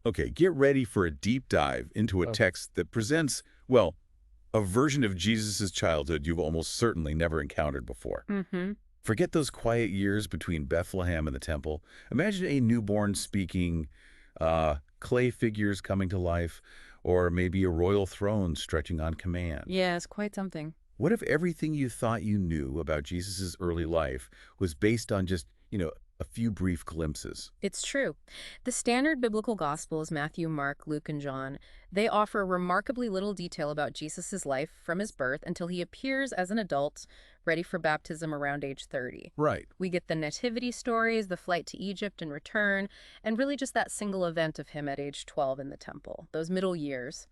Okay, get ready for a deep dive into a Oh, text that presents, well, a version of Jesus' childhood you've almost certainly never encountered before. Mm-hmm. Forget those quiet years between Bethlehem and the temple. Imagine a newborn speaking, clay figures coming to life, or maybe a royal throne stretching on command. Yeah, it's quite something. What if everything you thought you knew about Jesus' early life was based on just, a few brief glimpses? It's true. The standard biblical Gospels, Matthew, Mark, Luke, and John, they offer remarkably little detail about Jesus' life from his birth until he appears as an adult, ready for baptism around age 30. Right. We get the nativity stories, the flight to Egypt and return, and really just that single event of him at age 12 in the temple, those middle years.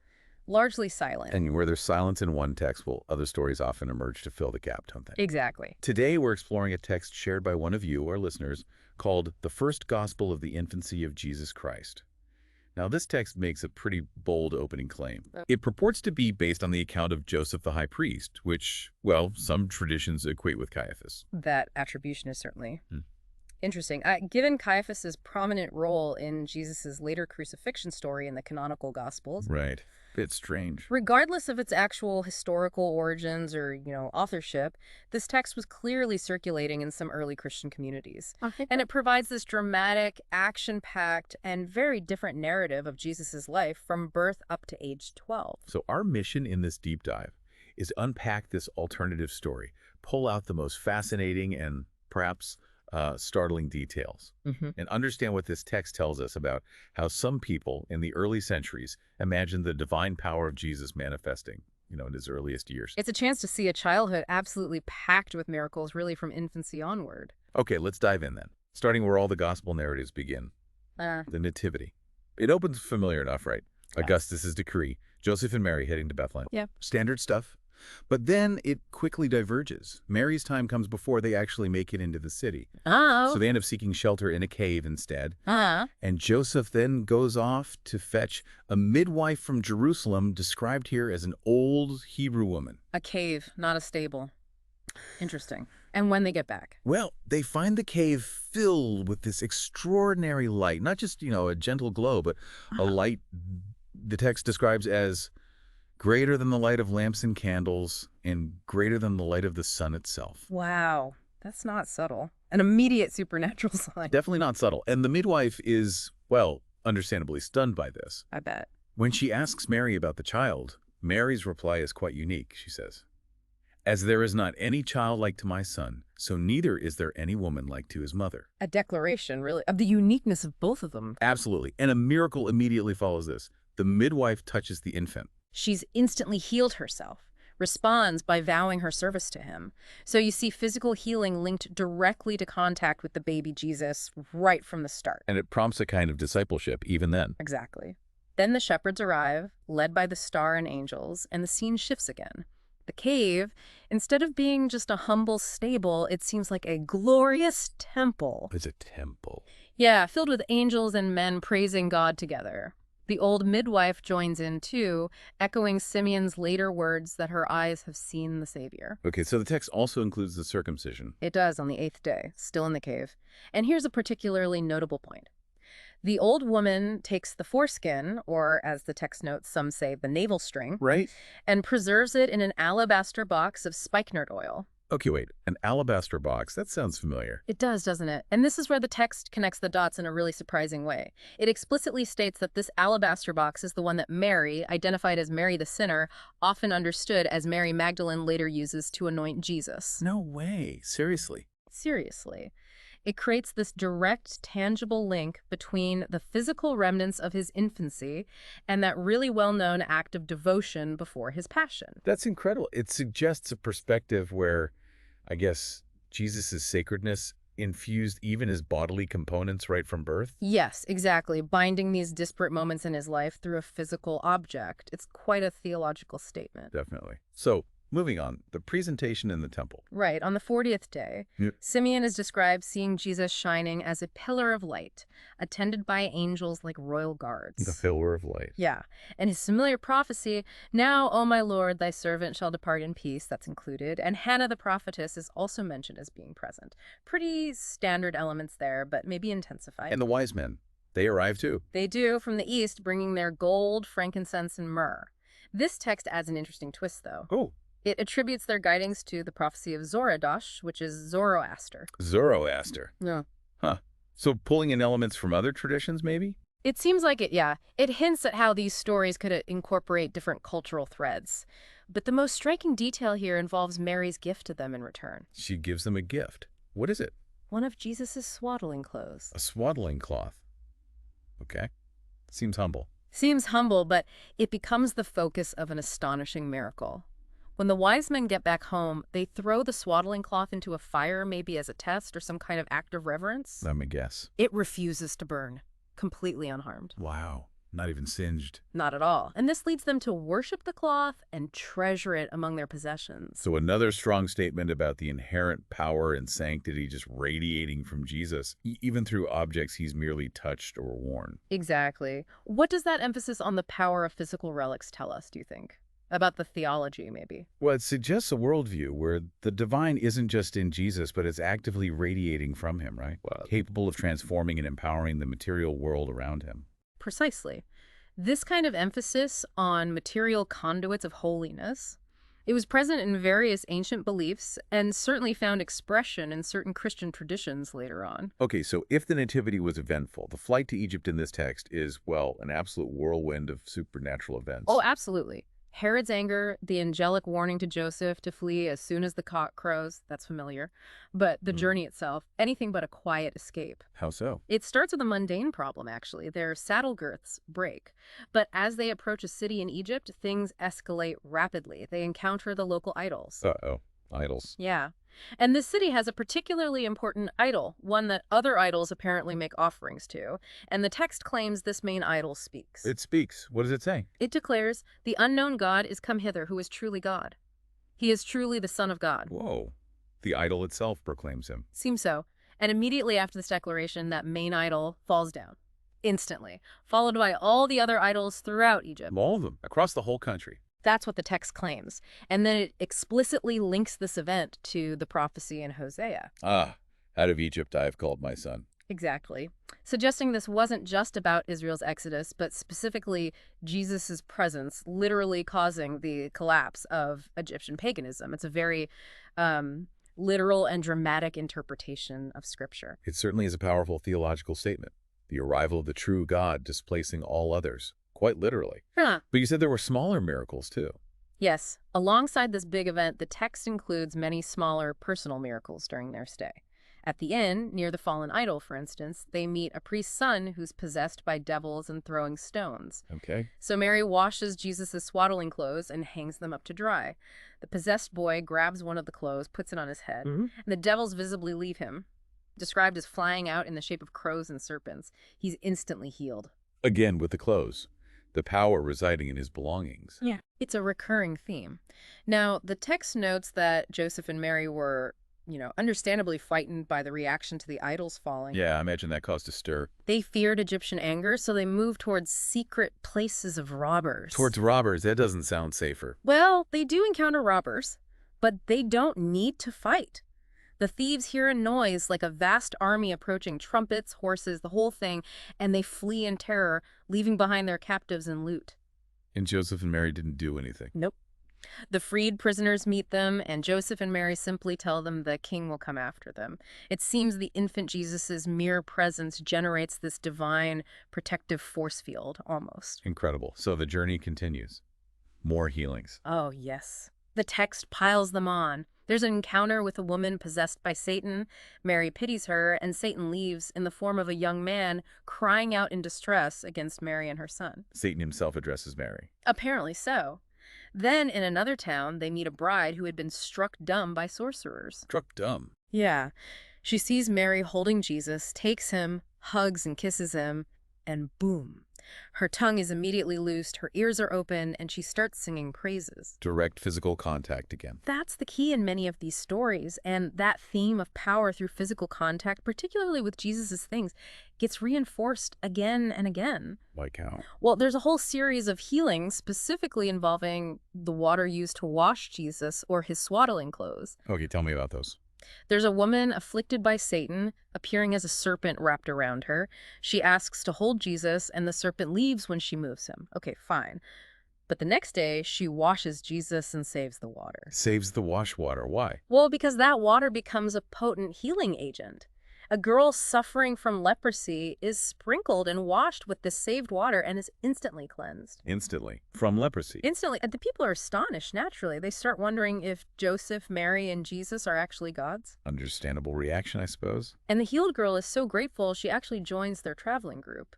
Largely silent. And where there's silence in one text, well, other stories often emerge to fill the gap, don't they? Exactly. Today, we're exploring a text shared by one of you, our listeners, called The First Gospel of the Infancy of Jesus Christ. Now, this text makes a pretty bold opening claim. It purports to be based on the account of Joseph the high priest, which, well, some traditions equate with Caiaphas. That attribution is certainly Hmm. interesting. Given Caiaphas's prominent role in Jesus' later crucifixion story in the canonical Gospels, Right. Bit strange. regardless of its actual historical origins or, authorship, this text was clearly circulating in some early Christian communities. And it provides this dramatic, action-packed, and very different narrative of Jesus' life from birth up to age 12. So our mission in this deep dive is to unpack this alternative story, pull out the most fascinating and perhaps startling details, and understand what this text tells us about how some people in the early centuries imagined the divine power of Jesus manifesting, in his earliest years. It's a chance to see a childhood absolutely packed with miracles, really from infancy onward. Okay, let's dive in then, starting where all the gospel narratives begin, the Nativity. It opens familiar enough, right? Augustus's decree, Joseph and Mary heading to Bethlehem. Yeah. Standard stuff. But then it quickly diverges. Mary's time comes before they actually make it into the city. Oh. So they end up seeking shelter in a cave instead. Uh-huh. And Joseph then goes off to fetch a midwife from Jerusalem, described here as an old Hebrew woman. A cave, not a stable. Interesting. And when they get back? Well, they find the cave filled with this extraordinary light, not just, a gentle glow, but a light the text describes as greater than the light of lamps and candles, and greater than the light of the sun itself. Wow. That's not subtle. An immediate supernatural sign. Definitely not subtle. And the midwife is, well, understandably stunned by this. I bet. When she asks Mary about the child, Mary's reply is quite unique, she says. As there is not any child like to my son, so neither is there any woman like to his mother. A declaration, really, of the uniqueness of both of them. Absolutely. And a miracle immediately follows this. The midwife touches the infant. She's instantly healed herself, responds by vowing her service to him. So you see physical healing linked directly to contact with the baby Jesus right from the start. And it prompts a kind of discipleship even then. Exactly. Then the shepherds arrive, led by the star and angels, and the scene shifts again. The cave, instead of being just a humble stable, it seems like a glorious temple. It's a temple. Yeah, filled with angels and men praising God together. The old midwife joins in too, echoing Simeon's later words that her eyes have seen the Savior. Okay, so the text also includes the circumcision. It does on the 8th day, still in the cave. And here's a particularly notable point. The old woman takes the foreskin, or as the text notes, some say the navel string, Right? and preserves it in an alabaster box of spikenard oil. Okay, wait. An alabaster box. That sounds familiar. It does, doesn't it? And this is where the text connects the dots in a really surprising way. It explicitly states that this alabaster box is the one that Mary, identified as Mary the sinner, often understood as Mary Magdalene later uses to anoint Jesus. No way. Seriously. Seriously. It creates this direct, tangible link between the physical remnants of his infancy and that really well-known act of devotion before his passion. That's incredible. It suggests a perspective where, I guess, Jesus' sacredness infused even his bodily components right from birth. Yes, exactly. Binding these disparate moments in his life through a physical object. It's quite a theological statement. Definitely. So, moving on, the presentation in the temple. Right. On the 40th day, Yep. Simeon is described seeing Jesus shining as a pillar of light, attended by angels like royal guards. The pillar of light. Yeah. And his familiar prophecy, now, O my Lord, thy servant shall depart in peace, that's included. And Hannah the prophetess is also mentioned as being present. Pretty standard elements there, but maybe intensified. And the wise men. They arrive too. They do, from the east, bringing their gold, frankincense, and myrrh. This text adds an interesting twist, though. Oh. It attributes their guidings to the prophecy of Zoroaster, which is Zoroaster. Zoroaster. Yeah. Huh. So pulling in elements from other traditions, maybe? It seems like it, yeah. It hints at how these stories could incorporate different cultural threads. But the most striking detail here involves Mary's gift to them in return. She gives them a gift. What is it? One of Jesus' swaddling clothes. A swaddling cloth. Okay. Seems humble. Seems humble, but it becomes the focus of an astonishing miracle. When the wise men get back home, they throw the swaddling cloth into a fire, maybe as a test or some kind of act of reverence. Let me guess. It refuses to burn, completely unharmed. Wow. Not even singed. Not at all. And this leads them to worship the cloth and treasure it among their possessions. So another strong statement about the inherent power and sanctity just radiating from Jesus, even through objects he's merely touched or worn. Exactly. What does that emphasis on the power of physical relics tell us, do you think? About the theology, maybe? Well, it suggests a worldview where the divine isn't just in Jesus, but it's actively radiating from him, right? Wow. Capable of transforming and empowering the material world around him. Precisely. This kind of emphasis on material conduits of holiness, it was present in various ancient beliefs and certainly found expression in certain Christian traditions later on. Okay, so if the Nativity was eventful, the flight to Egypt in this text is, well, an absolute whirlwind of supernatural events. Oh, absolutely. Herod's anger, the angelic warning to Joseph to flee as soon as the cock crows, that's familiar. But the journey itself, anything but a quiet escape. How so? It starts with a mundane problem, actually. Their saddle girths break. But as they approach a city in Egypt, things escalate rapidly. They encounter the local idols. Uh-oh. Idols. Yeah. And this city has a particularly important idol, one that other idols apparently make offerings to. And the text claims this main idol speaks. It speaks. What does it say? It declares, "The unknown God is come hither, who is truly God. He is truly the Son of God." Whoa. The idol itself proclaims him. Seems so. And immediately after this declaration, that main idol falls down. Instantly. Followed by all the other idols throughout Egypt. All of them. Across the whole country. That's what the text claims. And then it explicitly links this event to the prophecy in Hosea. Ah, out of Egypt I have called my son. Exactly. Suggesting this wasn't just about Israel's exodus, but specifically Jesus' presence literally causing the collapse of Egyptian paganism. It's a very literal and dramatic interpretation of Scripture. It certainly is a powerful theological statement. The arrival of the true God displacing all others. Quite literally. Huh. But you said there were smaller miracles, too. Yes. Alongside this big event, the text includes many smaller personal miracles during their stay. At the inn, near the fallen idol, for instance, they meet a priest's son who's possessed by devils and throwing stones. Okay. So Mary washes Jesus' swaddling clothes and hangs them up to dry. The possessed boy grabs one of the clothes, puts it on his head, and the devils visibly leave him. Described as flying out in the shape of crows and serpents, he's instantly healed. Again with the clothes. The power residing in his belongings. Yeah. It's a recurring theme. Now, the text notes that Joseph and Mary were, understandably frightened by the reaction to the idols falling. Yeah, I imagine that caused a stir. They feared Egyptian anger, so they moved towards secret places of robbers. Towards robbers? That doesn't sound safer. Well, they do encounter robbers, but they don't need to fight. The thieves hear a noise like a vast army approaching, trumpets, horses, the whole thing, and they flee in terror, leaving behind their captives and loot. And Joseph and Mary didn't do anything. Nope. The freed prisoners meet them, and Joseph and Mary simply tell them the king will come after them. It seems the infant Jesus' mere presence generates this divine protective force field, almost. Incredible. So the journey continues. More healings. Oh, yes. The text piles them on. There's an encounter with a woman possessed by Satan. Mary pities her, and Satan leaves in the form of a young man crying out in distress against Mary and her son. Satan himself addresses Mary. Apparently so. Then, in another town, they meet a bride who had been struck dumb by sorcerers. Struck dumb? Yeah. She sees Mary holding Jesus, takes him, hugs and kisses him, and boom. Her tongue is immediately loosed, her ears are open, and she starts singing praises. Direct physical contact again. That's the key in many of these stories, and that theme of power through physical contact, particularly with Jesus' things, gets reinforced again and again. Like how? Well, there's a whole series of healings specifically involving the water used to wash Jesus or his swaddling clothes. Okay, tell me about those. There's a woman afflicted by Satan, appearing as a serpent wrapped around her. She asks to hold Jesus, and the serpent leaves when she moves him. Okay, fine. But the next day, she washes Jesus and saves the water. Saves the wash water. Why? Well, because that water becomes a potent healing agent. A girl suffering from leprosy is sprinkled and washed with this saved water and is instantly cleansed. Instantly. From leprosy. Instantly. The people are astonished, naturally. They start wondering if Joseph, Mary, and Jesus are actually gods. Understandable reaction, I suppose. And the healed girl is so grateful, she actually joins their traveling group.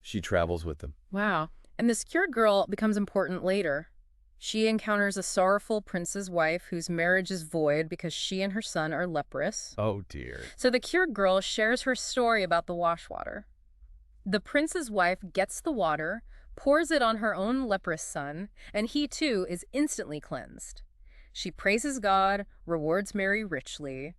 She travels with them. Wow. And this cured girl becomes important later. She encounters a sorrowful prince's wife whose marriage is void because she and her son are leprous. Oh, dear. So the cured girl shares her story about the wash water. The prince's wife gets the water, pours it on her own leprous son, and he too is instantly cleansed. She praises God, rewards Mary richly.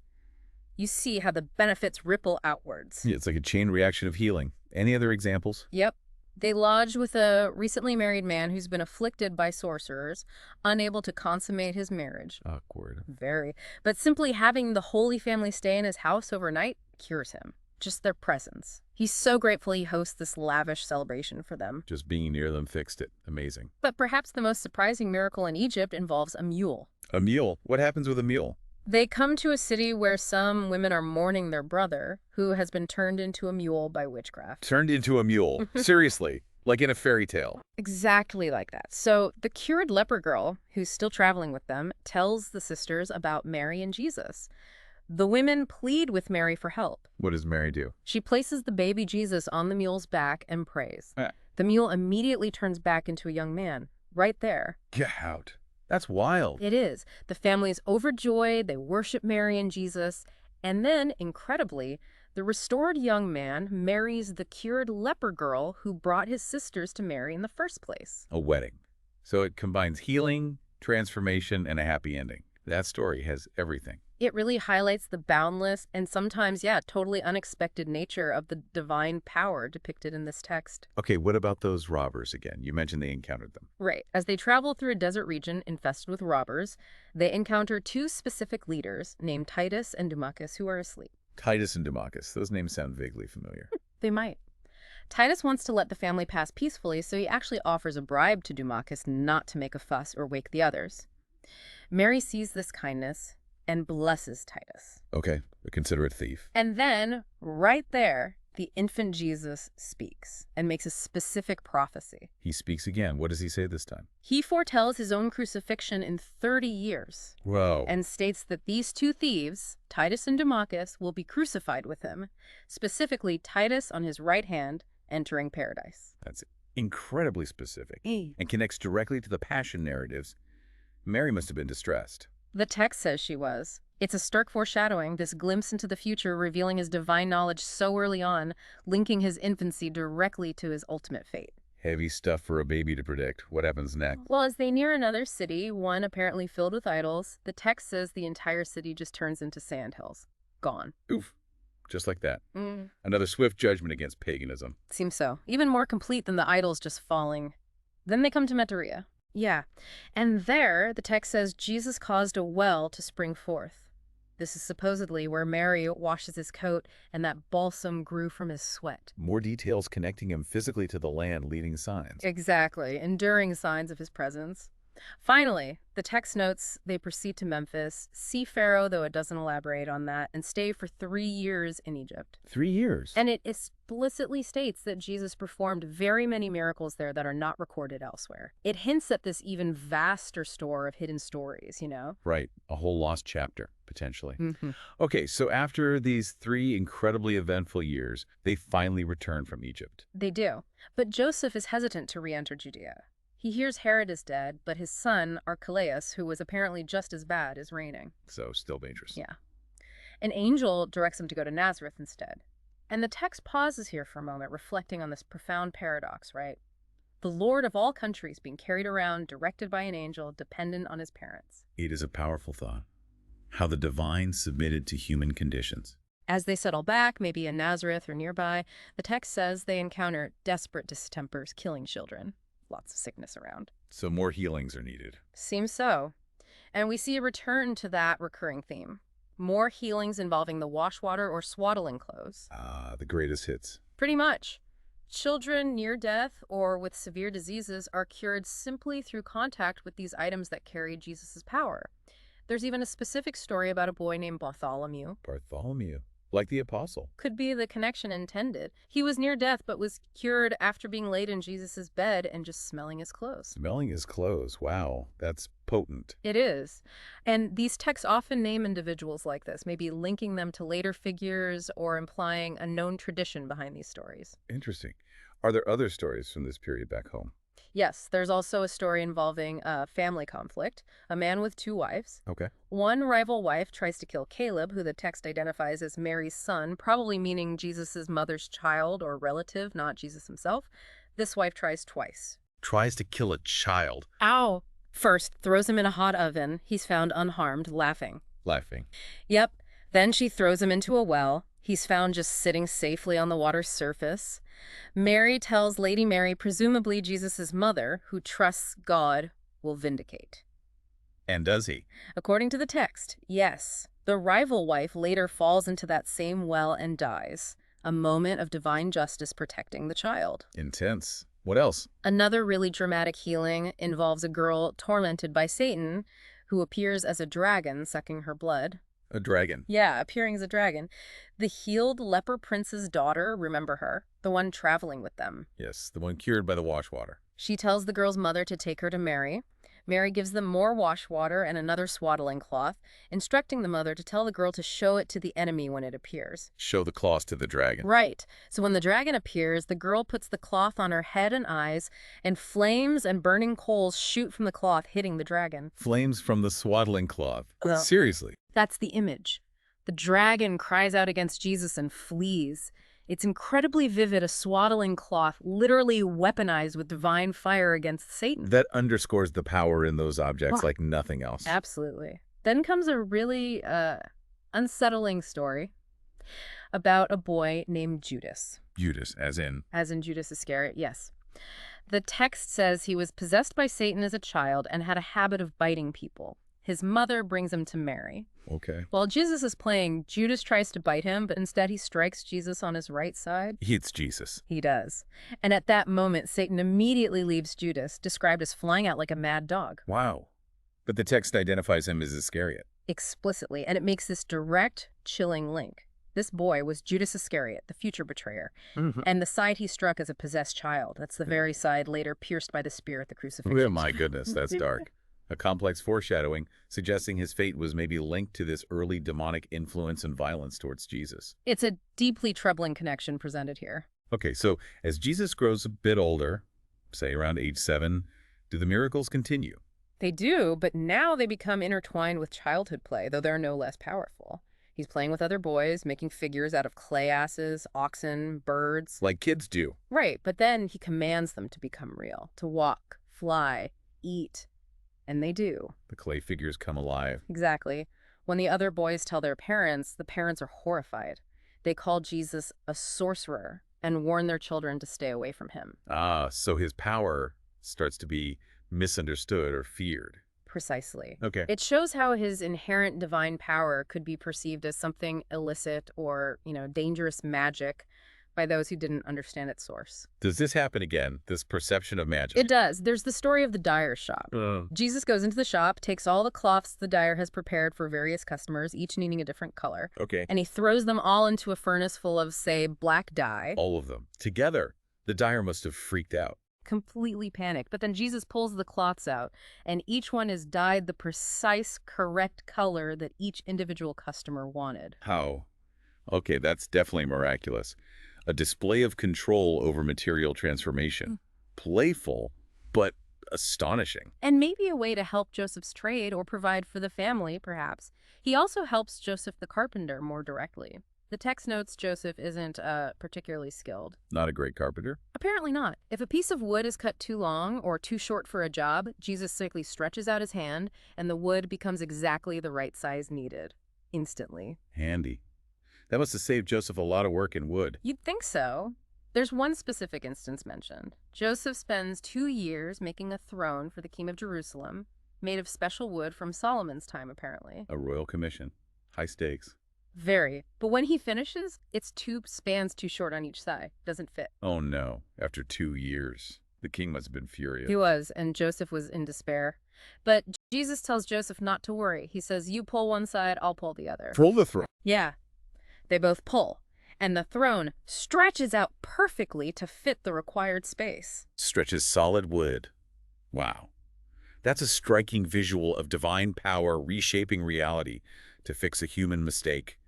You see how the benefits ripple outwards. Yeah, it's like a chain reaction of healing. Any other examples? Yep. They lodge with a recently married man who's been afflicted by sorcerers, unable to consummate his marriage. Awkward. Very. But simply having the Holy Family stay in his house overnight cures him. Just their presence. He's so grateful he hosts this lavish celebration for them. Just being near them fixed it. Amazing. But perhaps the most surprising miracle in Egypt involves a mule. A mule? What happens with a mule? They come to a city where some women are mourning their brother, who has been turned into a mule by witchcraft. Turned into a mule. Seriously. Like in a fairy tale. Exactly like that. So the cured leper girl, who's still traveling with them, tells the sisters about Mary and Jesus. The women plead with Mary for help. What does Mary do? She places the baby Jesus on the mule's back and prays. The mule immediately turns back into a young man, right there. Get out. That's wild. It is. The family is overjoyed. They worship Mary and Jesus. And then, incredibly, the restored young man marries the cured leper girl who brought his sisters to Mary in the first place. A wedding. So it combines healing, transformation, and a happy ending. That story has everything. It really highlights the boundless and sometimes, totally unexpected nature of the divine power depicted in this text. Okay, what about those robbers again? You mentioned they encountered them. Right. As they travel through a desert region infested with robbers, they encounter two specific leaders named Titus and Dumachus who are asleep. Titus and Dumachus. Those names sound vaguely familiar. They might. Titus wants to let the family pass peacefully, so he actually offers a bribe to Dumachus not to make a fuss or wake the others. Mary sees this kindness and blesses Titus. Okay, a considerate thief. And then, right there, the infant Jesus speaks and makes a specific prophecy. He speaks again. What does he say this time? He foretells his own crucifixion in 30 years. Whoa. And states that these two thieves, Titus and Dumachus, will be crucified with him, specifically Titus on his right hand, entering paradise. That's incredibly specific Mm. and connects directly to the passion narratives. Mary must have been distressed. The text says she was. It's a stark foreshadowing, this glimpse into the future revealing his divine knowledge so early on, linking his infancy directly to his ultimate fate. Heavy stuff for a baby to predict. What happens next? Well, as they near another city, one apparently filled with idols, the text says the entire city just turns into sandhills. Gone. Oof. Just like that. Another swift judgment against paganism. Seems so. Even more complete than the idols just falling. Then they come to Metaria. Yeah. And there, the text says Jesus caused a well to spring forth. This is supposedly where Mary washes his coat and that balsam grew from his sweat. More details connecting him physically to the land, leading signs. Exactly. Enduring signs of his presence. Finally, the text notes they proceed to Memphis, see Pharaoh, though it doesn't elaborate on that, and stay for 3 years in Egypt. 3 years? And it explicitly states that Jesus performed very many miracles there that are not recorded elsewhere. It hints at this even vaster store of hidden stories, you know? Right. A whole lost chapter, potentially. Okay, so after these 3 incredibly eventful years, they finally return from Egypt. They do. But Joseph is hesitant to re-enter Judea. He hears Herod is dead, but his son, Archelaus, who was apparently just as bad, is reigning. So still dangerous. Yeah. An angel directs him to go to Nazareth instead. And the text pauses here for a moment, reflecting on this profound paradox, right? The Lord of all countries being carried around, directed by an angel, dependent on his parents. It is a powerful thought. How the divine submitted to human conditions. As they settle back, maybe in Nazareth or nearby, the text says they encounter desperate distempers killing children. Lots of sickness around. So more healings are needed. Seems so. And we see a return to that recurring theme. more healings involving the washwater or swaddling clothes. Ah, the greatest hits. Pretty much. Children near death or with severe diseases are cured simply through contact with these items that carry Jesus' power. There's even a specific story about a boy named Bartholomew. Bartholomew. Like the apostle. Could be the connection intended. He was near death but was cured after being laid in Jesus' bed and just smelling his clothes. Smelling his clothes. Wow, that's potent. It is. And these texts often name individuals like this, maybe linking them to later figures or implying a known tradition behind these stories. Interesting. Are there other stories from this period back home? Yes, there's also a story involving a family conflict, a man with two wives. Okay. One rival wife tries to kill Caleb, who the text identifies as Mary's son, probably meaning Jesus' mother's child or relative, not Jesus himself. This wife tries twice. Tries to kill a child. Ow! First, throws him in a hot oven. He's found unharmed, laughing. Laughing. Yep. Then she throws him into a well. He's found just sitting safely on the water's surface. Mary tells Lady Mary, presumably Jesus' mother, who trusts God, will vindicate. And does he? According to the text, yes. The rival wife later falls into that same well and dies. A moment of divine justice protecting the child. Intense. What else? Another really dramatic healing involves a girl tormented by Satan who appears as a dragon sucking her blood. A dragon. Yeah, appearing as a dragon. The healed leper prince's daughter, remember her? The one traveling with them. Yes, the one cured by the washwater. She tells the girl's mother to take her to Mary. Mary gives them more washwater and another swaddling cloth, instructing the mother to tell the girl to show it to the enemy when it appears. Show the cloth to the dragon. Right. So when the dragon appears, the girl puts the cloth on her head and eyes, and flames and burning coals shoot from the cloth, hitting the dragon. Flames from the swaddling cloth. Well, seriously. That's the image. The dragon cries out against Jesus and flees. It's incredibly vivid, a swaddling cloth literally weaponized with divine fire against Satan. That underscores the power in those objects like nothing else. Absolutely. Then comes a really unsettling story about a boy named Judas. Judas, as in? As in Judas Iscariot, yes. The text says he was possessed by Satan as a child and had a habit of biting people. His mother brings him to Mary. Okay. While Jesus is playing, Judas tries to bite him, but instead he strikes Jesus on his right side. He hits Jesus. He does. And at that moment, Satan immediately leaves Judas, described as flying out like a mad dog. Wow. But the text identifies him as Iscariot. Explicitly, and it makes this direct, chilling link. This boy was Judas Iscariot, the future betrayer, and the side he struck as a possessed child. That's the very side later pierced by the spear at the crucifixion. Oh, my goodness, that's dark. A complex foreshadowing, suggesting his fate was maybe linked to this early demonic influence and violence towards Jesus. It's a deeply troubling connection presented here. Okay, so as Jesus grows a bit older, say around age 7, do the miracles continue? They do, but now they become intertwined with childhood play, though they're no less powerful. He's playing with other boys, making figures out of clay asses, oxen, birds. Like kids do. Right, but then he commands them to become real, to walk, fly, eat. And they do. The clay figures come alive. Exactly. When the other boys tell their parents, the parents are horrified. They call Jesus a sorcerer and warn their children to stay away from him. Ah, so his power starts to be misunderstood or feared. Precisely. Okay. It shows how his inherent divine power could be perceived as something illicit or, dangerous magic by those who didn't understand its source. Does this happen again, this perception of magic? It does. There's the story of the dyer's shop. Jesus goes into the shop, takes all the cloths the dyer has prepared for various customers, each needing a different color. Okay. And he throws them all into a furnace full of, say, black dye. All of them. Together. The dyer must have freaked out. Completely panicked. But then Jesus pulls the cloths out, and each one is dyed the precise, correct color that each individual customer wanted. How? Okay, that's definitely miraculous. A display of control over material transformation. Playful, but astonishing. And maybe a way to help Joseph's trade or provide for the family, perhaps. He also helps Joseph the carpenter more directly. The text notes Joseph isn't particularly skilled. Not a great carpenter? Apparently not. If a piece of wood is cut too long or too short for a job, Jesus simply stretches out his hand and the wood becomes exactly the right size needed. Instantly. Handy. That must have saved Joseph a lot of work in wood. You'd think so. There's one specific instance mentioned. Joseph spends 2 years making a throne for the king of Jerusalem, made of special wood from Solomon's time, apparently. A royal commission. High stakes. Very. But when he finishes, its two spans too short on each side. Doesn't fit. Oh no, after 2 years. The king must have been furious. He was, and Joseph was in despair. But Jesus tells Joseph not to worry. He says, you pull one side, I'll pull the other. Pull the throne. Yeah. They both pull. And the throne stretches out perfectly to fit the required space. Stretches solid wood. Wow. That's a striking visual of divine power reshaping reality to fix a human mistake.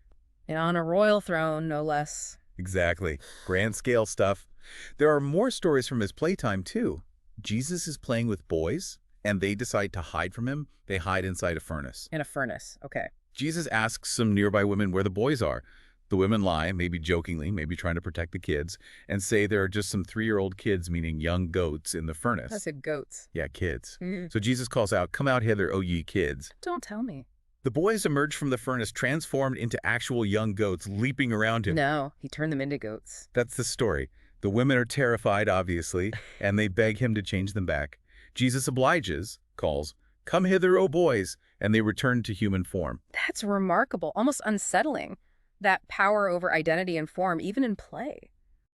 And on a royal throne, no less. Exactly. Grand scale stuff. There are more stories from his playtime, too. Jesus is playing with boys, and they decide to hide from him. They hide inside a furnace. In a furnace, okay. Jesus asks some nearby women where the boys are. The women lie, maybe jokingly, maybe trying to protect the kids, and say there are just some 3-year-old kids, meaning young goats, in the furnace. I said goats. Yeah, kids. So Jesus calls out, come out hither, O ye kids. Don't tell me. The boys emerge from the furnace transformed into actual young goats leaping around him. No, he turned them into goats. That's the story. The women are terrified, obviously, and they beg him to change them back. Jesus obliges, calls, come hither, O boys, and they return to human form. That's remarkable, almost unsettling. That power over identity and form, even in play.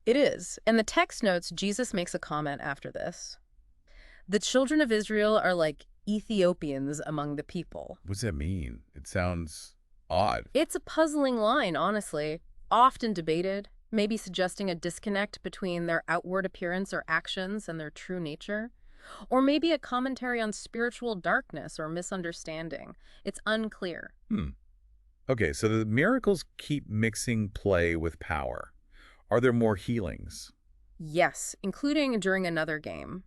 It is. And the text notes, Jesus makes a comment after this. The children of Israel are like Ethiopians among the people. What does that mean? It sounds odd. It's a puzzling line, honestly. Often debated, maybe suggesting a disconnect between their outward appearance or actions and their true nature. Or maybe a commentary on spiritual darkness or misunderstanding. It's unclear. Okay, so the miracles keep mixing play with power. Are there more healings? Yes, including during another game.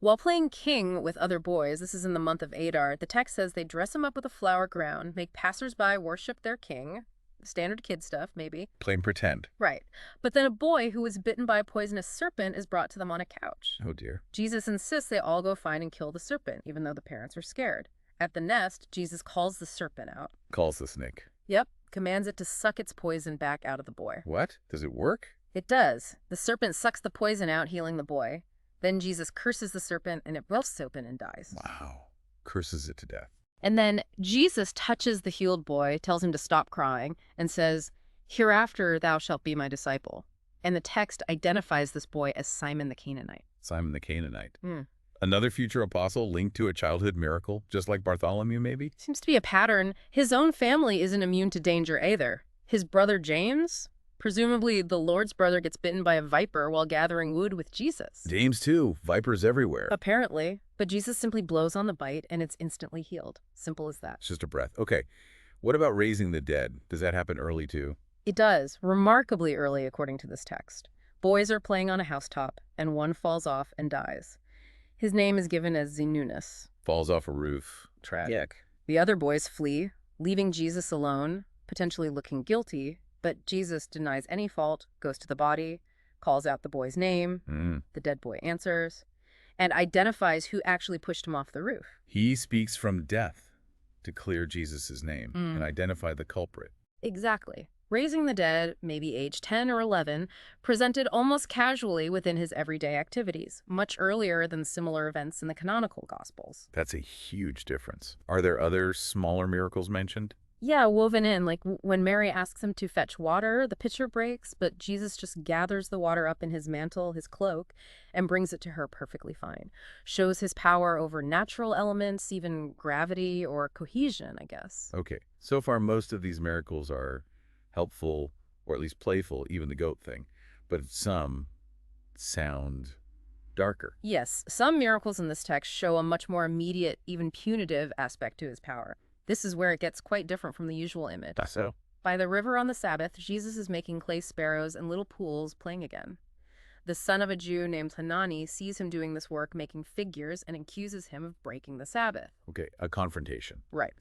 While playing king with other boys, this is in the month of Adar, the text says they dress him up with a flower crown, make passersby worship their king. Standard kid stuff, maybe. Plain pretend. Right. But then a boy who was bitten by a poisonous serpent is brought to them on a couch. Oh dear. Jesus insists they all go find and kill the serpent, even though the parents are scared. At the nest, Jesus calls the serpent out. Calls the snake. Yep. Commands it to suck its poison back out of the boy. What? Does it work? It does. The serpent sucks the poison out, healing the boy. Then Jesus curses the serpent, and it bursts open and dies. Wow. Curses it to death. And then Jesus touches the healed boy, tells him to stop crying, and says, hereafter thou shalt be my disciple. And the text identifies this boy as Simon the Canaanite. Simon the Canaanite. Another future apostle linked to a childhood miracle, just like Bartholomew, maybe? Seems to be a pattern. His own family isn't immune to danger either. His brother James, presumably the Lord's brother, gets bitten by a viper while gathering wood with Jesus. James, too. Vipers everywhere. Apparently. But Jesus simply blows on the bite and it's instantly healed. Simple as that. It's just a breath. Okay. What about raising the dead? Does that happen early, too? It does. Remarkably early, according to this text. Boys are playing on a housetop, and one falls off and dies. His name is given as Zenunus. Falls off a roof. Tragic. The other boys flee, leaving Jesus alone, potentially looking guilty, but Jesus denies any fault, goes to the body, calls out the boy's name, the dead boy answers, and identifies who actually pushed him off the roof. He speaks from death to clear Jesus' name and identify the culprit. Exactly. Raising the dead, maybe age 10 or 11, presented almost casually within his everyday activities, much earlier than similar events in the canonical Gospels. That's a huge difference. Are there other smaller miracles mentioned? Yeah, woven in, like when Mary asks him to fetch water, the pitcher breaks, but Jesus just gathers the water up in his mantle, his cloak, and brings it to her perfectly fine. Shows his power over natural elements, even gravity or cohesion, I guess. Okay, so far most of these miracles are helpful, or at least playful, even the goat thing, but some sound darker. Yes, some miracles in this text show a much more immediate, even punitive aspect to his power. This is where it gets quite different from the usual image. That's so. By the river on the Sabbath, Jesus is making clay sparrows and little pools playing again. The son of a Jew named Hanani sees him doing this work, making figures, and accuses him of breaking the Sabbath. Okay, a confrontation. Right.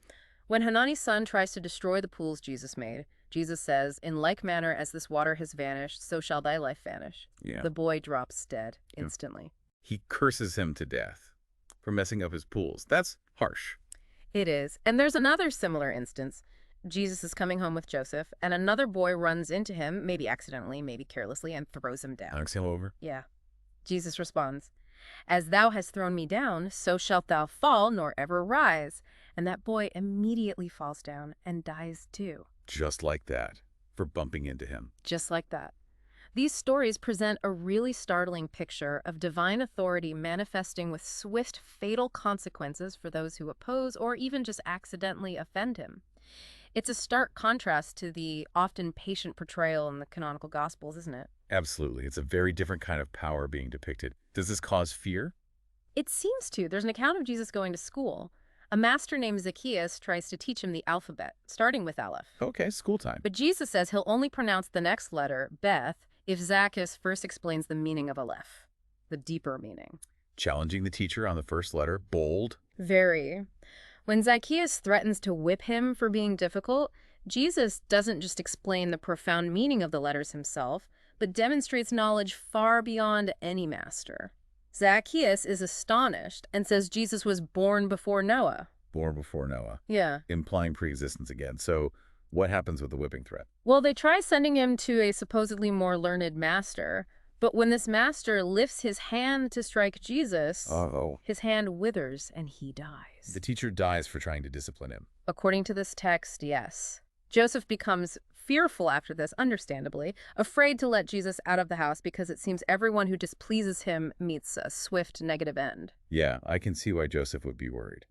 When Hanani's son tries to destroy the pools Jesus made, Jesus says, in like manner as this water has vanished, so shall thy life vanish. Yeah. The boy drops dead instantly. He curses him to death for messing up his pools. That's harsh. It is. And there's another similar instance. Jesus is coming home with Joseph, and another boy runs into him, maybe accidentally, maybe carelessly, and throws him down. Knocks him over. Yeah. Jesus responds, "As thou hast thrown me down, so shalt thou fall, nor ever rise." And that boy immediately falls down and dies too. Just like that, for bumping into him. Just like that. These stories present a really startling picture of divine authority manifesting with swift, fatal consequences for those who oppose or even just accidentally offend him. It's a stark contrast to the often patient portrayal in the canonical Gospels, isn't it? Absolutely. It's a very different kind of power being depicted. Does this cause fear? It seems to. There's an account of Jesus going to school. A master named Zacchaeus tries to teach him the alphabet, starting with Aleph. Okay, school time. But Jesus says he'll only pronounce the next letter, Beth, if Zacchaeus first explains the meaning of Aleph, the deeper meaning. Challenging the teacher on the first letter. Bold. Very. When Zacchaeus threatens to whip him for being difficult, Jesus doesn't just explain the profound meaning of the letters himself, but demonstrates knowledge far beyond any master. Zacchaeus is astonished and says Jesus was born before Noah. Born before Noah. Yeah. Implying preexistence again. So what happens with the whipping threat? Well, they try sending him to a supposedly more learned master, but when this master lifts his hand to strike Jesus, his hand withers and he dies. The teacher dies for trying to discipline him. According to this text, yes. Joseph becomes fearful after this, understandably, afraid to let Jesus out of the house because it seems everyone who displeases him meets a swift negative end. Yeah, I can see why Joseph would be worried.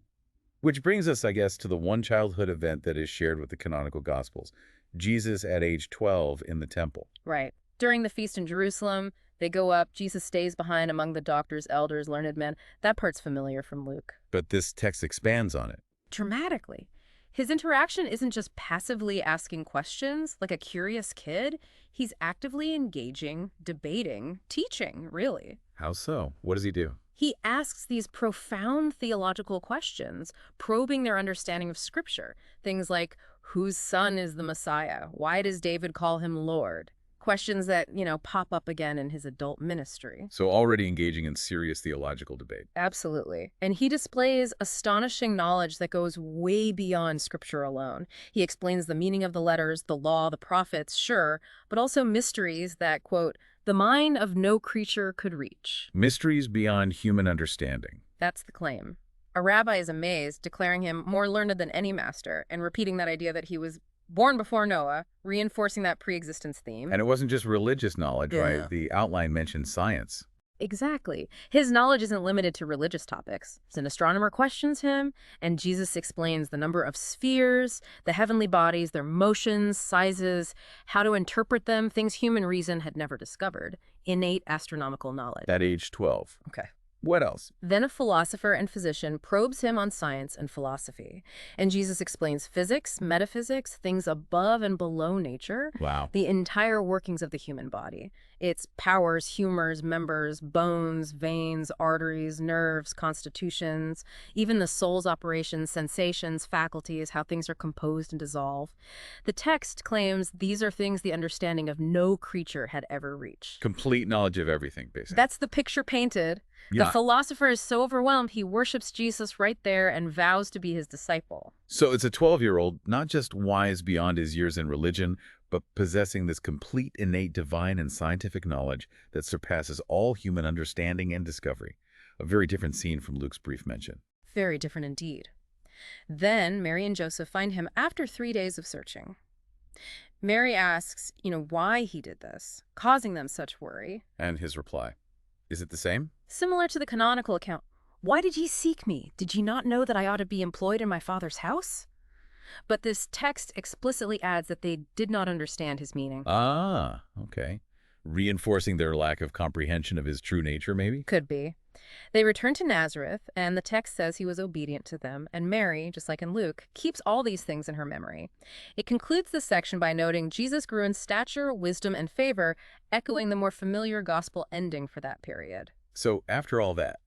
Which brings us, I guess, to the one childhood event that is shared with the canonical Gospels. Jesus at age 12 in the temple. Right. During the feast in Jerusalem, they go up, Jesus stays behind among the doctors, elders, learned men. That part's familiar from Luke. But this text expands on it. Dramatically. His interaction isn't just passively asking questions like a curious kid. He's actively engaging, debating, teaching, really. How so? What does he do? He asks these profound theological questions, probing their understanding of Scripture. Things like, whose son is the Messiah? Why does David call him Lord? Questions that, pop up again in his adult ministry. So already engaging in serious theological debate. Absolutely. And he displays astonishing knowledge that goes way beyond Scripture alone. He explains the meaning of the letters, the law, the prophets, sure, but also mysteries that, quote, the mind of no creature could reach. Mysteries beyond human understanding. That's the claim. A rabbi is amazed, declaring him more learned than any master, and repeating that idea that he was born before Noah, reinforcing that pre-existence theme. And it wasn't just religious knowledge, right? The outline mentioned science. Exactly. His knowledge isn't limited to religious topics. An astronomer questions him, and Jesus explains the number of spheres, the heavenly bodies, their motions, sizes, how to interpret them, things human reason had never discovered. Innate astronomical knowledge. At age 12. Okay. What else? Then a philosopher and physician probes him on science and philosophy. And Jesus explains physics, metaphysics, things above and below nature. Wow. The entire workings of the human body. Its powers, humors, members, bones, veins, arteries, nerves, constitutions, even the soul's operations, sensations, faculties, how things are composed and dissolve. The text claims these are things the understanding of no creature had ever reached. Complete knowledge of everything, basically. That's the picture painted. Yeah. The philosopher is so overwhelmed, he worships Jesus right there and vows to be his disciple. So it's a 12-year-old, not just wise beyond his years in religion, but possessing this complete innate divine and scientific knowledge that surpasses all human understanding and discovery. A very different scene from Luke's brief mention. Very different indeed. Then Mary and Joseph find him after 3 days of searching. Mary asks, why he did this, causing them such worry. And his reply, is it the same? Similar to the canonical account. Why did ye seek me? Did ye not know that I ought to be employed in my Father's house? But this text explicitly adds that they did not understand his meaning. Ah, okay. Reinforcing their lack of comprehension of his true nature, maybe? Could be. They return to Nazareth, and the text says he was obedient to them, and Mary, just like in Luke, keeps all these things in her memory. It concludes this section by noting Jesus grew in stature, wisdom, and favor, echoing the more familiar gospel ending for that period. So after all that,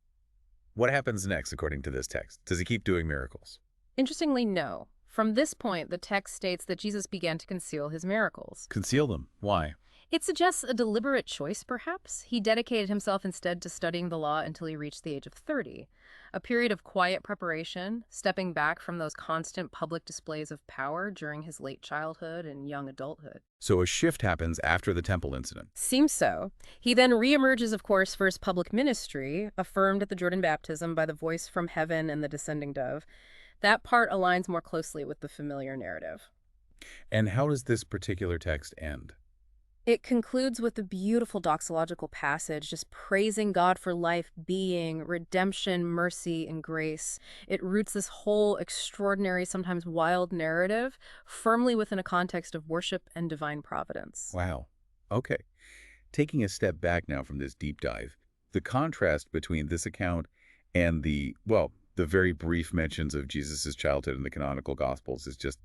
what happens next according to this text? Does he keep doing miracles? Interestingly, no. From this point, the text states that Jesus began to conceal his miracles. Conceal them? Why? It suggests a deliberate choice, perhaps. He dedicated himself instead to studying the law until he reached the age of 30, a period of quiet preparation, stepping back from those constant public displays of power during his late childhood and young adulthood. So a shift happens after the temple incident. Seems so. He then reemerges, of course, for his public ministry, affirmed at the Jordan baptism by the voice from heaven and the descending dove. That part aligns more closely with the familiar narrative. And how does this particular text end? It concludes with a beautiful doxological passage, just praising God for life, being, redemption, mercy, and grace. It roots this whole extraordinary, sometimes wild narrative firmly within a context of worship and divine providence. Wow. Okay. Taking a step back now from this deep dive, the contrast between this account and the very brief mentions of Jesus' childhood in the canonical Gospels is just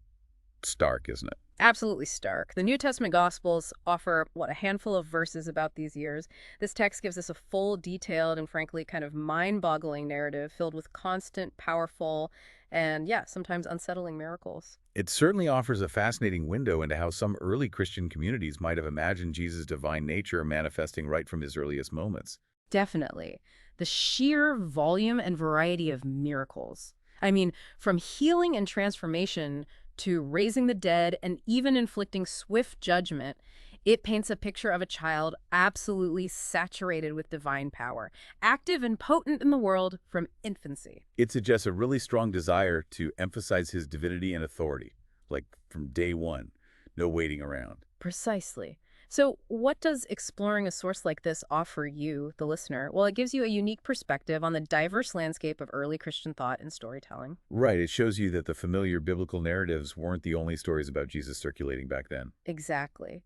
stark, isn't it? Absolutely stark. The New Testament Gospels offer, a handful of verses about these years. This text gives us a full, detailed, and frankly kind of mind-boggling narrative filled with constant, powerful, and sometimes unsettling miracles. It certainly offers a fascinating window into how some early Christian communities might have imagined Jesus' divine nature manifesting right from his earliest moments. Definitely. The sheer volume and variety of miracles. I mean, from healing and transformation to raising the dead and even inflicting swift judgment, it paints a picture of a child absolutely saturated with divine power, active and potent in the world from infancy. It suggests a really strong desire to emphasize his divinity and authority, like from day one, no waiting around. Precisely. So what does exploring a source like this offer you, the listener? Well, it gives you a unique perspective on the diverse landscape of early Christian thought and storytelling. Right, it shows you that the familiar biblical narratives weren't the only stories about Jesus circulating back then. Exactly.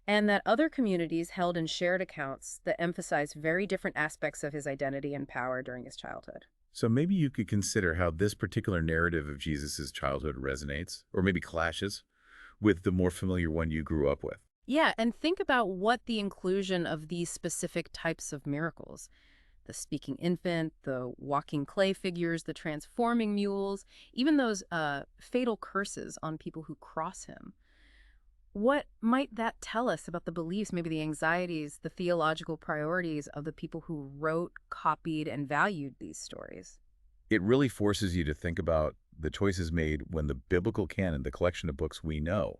And that other communities held and shared accounts that emphasize very different aspects of his identity and power during his childhood. So maybe you could consider how this particular narrative of Jesus' childhood resonates, or maybe clashes, with the more familiar one you grew up with. Yeah, and think about what the inclusion of these specific types of miracles, the speaking infant, the walking clay figures, the transforming mules, even those fatal curses on people who cross him. What might that tell us about the beliefs, maybe the anxieties, the theological priorities of the people who wrote, copied, and valued these stories? It really forces you to think about the choices made when the biblical canon, the collection of books we know,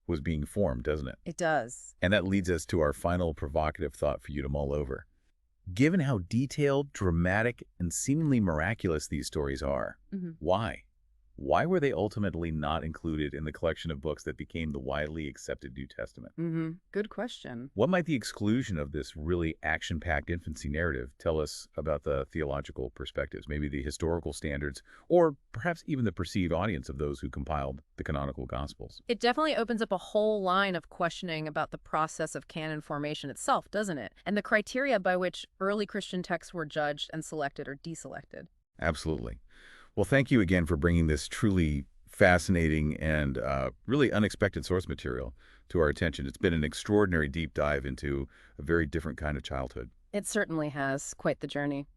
was being formed, doesn't it? It does. And that leads us to our final provocative thought for you to mull over. Given how detailed, dramatic, and seemingly miraculous these stories are, why? Why were they ultimately not included in the collection of books that became the widely accepted New Testament? Good question. What might the exclusion of this really action-packed infancy narrative tell us about the theological perspectives, maybe the historical standards, or perhaps even the perceived audience of those who compiled the canonical Gospels? It definitely opens up a whole line of questioning about the process of canon formation itself, doesn't it? And the criteria by which early Christian texts were judged and selected or deselected. Absolutely. Well, thank you again for bringing this truly fascinating and really unexpected source material to our attention. It's been an extraordinary deep dive into a very different kind of childhood. It certainly has. Quite the journey.